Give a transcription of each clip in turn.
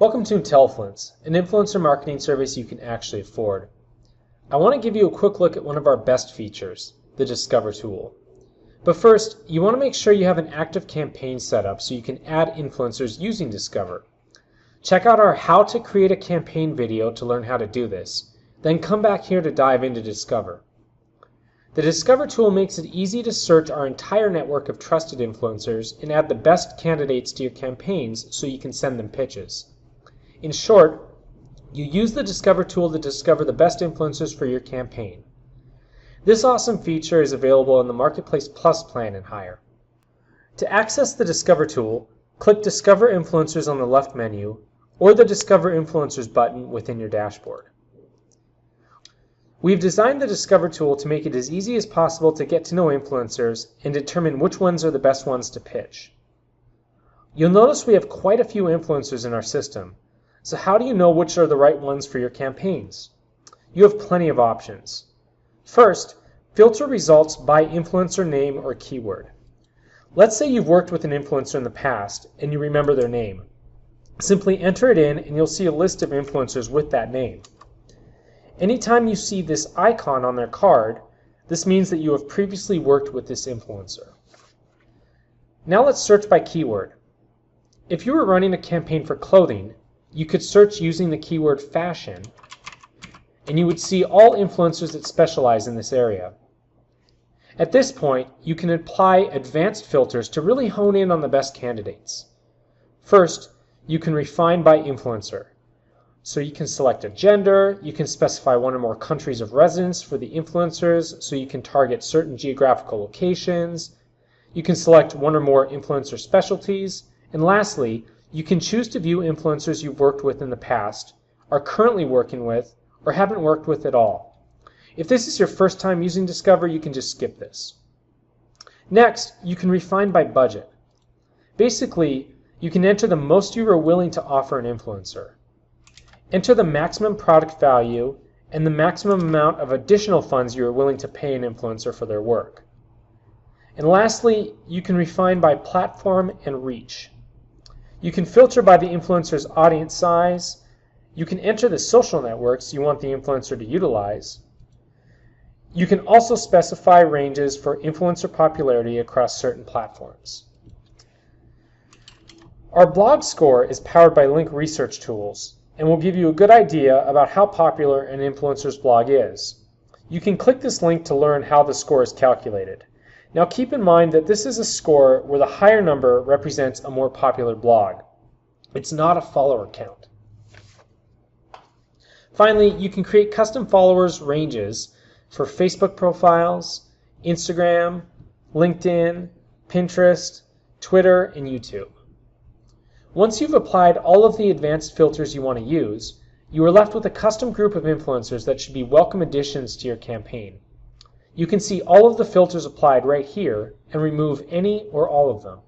Welcome to Intellifluence, an influencer marketing service you can actually afford. I want to give you a quick look at one of our best features, the Discover tool. But first, you want to make sure you have an active campaign set up so you can add influencers using Discover. Check out our How to Create a Campaign video to learn how to do this. Then come back here to dive into Discover. The Discover tool makes it easy to search our entire network of trusted influencers and add the best candidates to your campaigns so you can send them pitches. In short, you use the Discover tool to discover the best influencers for your campaign. This awesome feature is available in the Marketplace Plus plan and higher. To access the Discover tool, click Discover Influencers on the left menu or the Discover Influencers button within your dashboard. We've designed the Discover tool to make it as easy as possible to get to know influencers and determine which ones are the best ones to pitch. You'll notice we have quite a few influencers in our system. So how do you know which are the right ones for your campaigns? You have plenty of options. First, filter results by influencer name or keyword. Let's say you've worked with an influencer in the past and you remember their name. Simply enter it in and you'll see a list of influencers with that name. Anytime you see this icon on their card, this means that you have previously worked with this influencer. Now let's search by keyword. If you were running a campaign for clothing, you could search using the keyword fashion, and you would see all influencers that specialize in this area. At this point, you can apply advanced filters to really hone in on the best candidates. First, you can refine by influencer. So you can select a gender, you can specify one or more countries of residence for the influencers, so you can target certain geographical locations. You can select one or more influencer specialties, and lastly, you can choose to view influencers you've worked with in the past, are currently working with, or haven't worked with at all. If this is your first time using Discover, you can just skip this. Next, you can refine by budget. Basically, you can enter the most you are willing to offer an influencer. Enter the maximum product value and the maximum amount of additional funds you are willing to pay an influencer for their work. And lastly, you can refine by platform and reach. You can filter by the influencer's audience size. You can enter the social networks you want the influencer to utilize. You can also specify ranges for influencer popularity across certain platforms. Our blog score is powered by link research tools and will give you a good idea about how popular an influencer's blog is. You can click this link to learn how the score is calculated. Now keep in mind that this is a score where the higher number represents a more popular blog. It's not a follower count. Finally, you can create custom followers ranges for Facebook profiles, Instagram, LinkedIn, Pinterest, Twitter, and YouTube. Once you've applied all of the advanced filters you want to use, you are left with a custom group of influencers that should be welcome additions to your campaign. You can see all of the filters applied right here and remove any or all of them.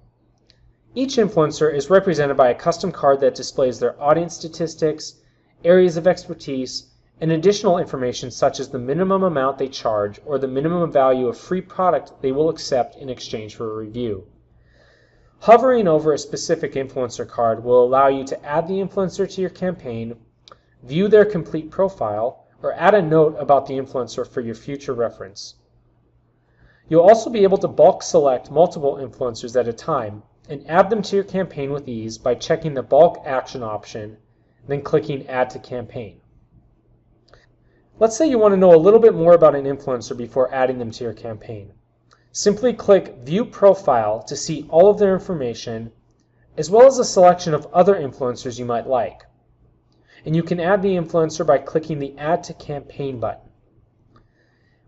Each influencer is represented by a custom card that displays their audience statistics, areas of expertise, and additional information such as the minimum amount they charge or the minimum value of free product they will accept in exchange for a review. Hovering over a specific influencer card will allow you to add the influencer to your campaign, view their complete profile, or add a note about the influencer for your future reference. You'll also be able to bulk select multiple influencers at a time and add them to your campaign with ease by checking the bulk action option, then clicking Add to Campaign. Let's say you want to know a little bit more about an influencer before adding them to your campaign. Simply click View Profile to see all of their information, as well as a selection of other influencers you might like. And you can add the influencer by clicking the Add to Campaign button.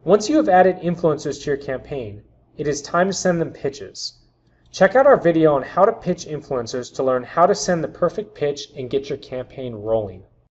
Once you have added influencers to your campaign, it is time to send them pitches. Check out our video on how to pitch influencers to learn how to send the perfect pitch and get your campaign rolling.